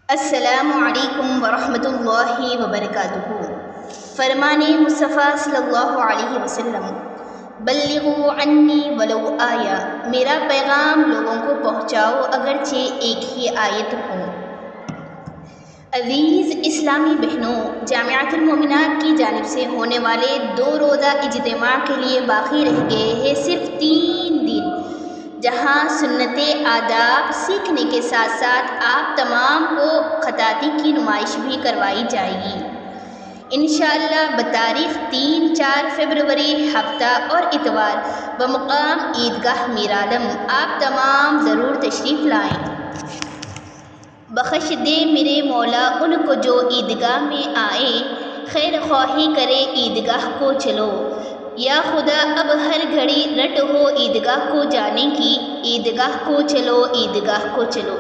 السلام علیکم ورحمۃ اللہ وبرکاتہ۔ فرمان مصطفیٰ صلی اللہ علیہ وسلم، بلغوا عنی ولو آیا، میرا پیغام لوگوں کو پہنچاؤ اگرچہ ایک ہی آیت ہو۔ عزیز اسلامی بہنوں، جامعۃ المومنات کی جانب سے ہونے والے 2 روزہ اجتماع کے لیے باقی رہ گئے ہیں صرف 3 دن، جہاں سنت آداب سیکھنے کے ساتھ ساتھ آپ تمام کو خطاطی کی نمائش بھی کروائی جائے گی انشاءاللہ بتاریخ 3-4 فروری ہفتہ اور اتوار بمقام عیدگاہ میرالم۔ آپ تمام ضرور تشریف لائیں۔ بخش دے میرے مولا ان کو جو عیدگاہ میں آئے، خیر خواہی کرے عیدگاہ کو چلو۔ یا خدا اب ہر گھڑی رٹ ہو عیدگاہ کو جانے کی، عیدگاہ کو چلو، عیدگاہ کو چلو۔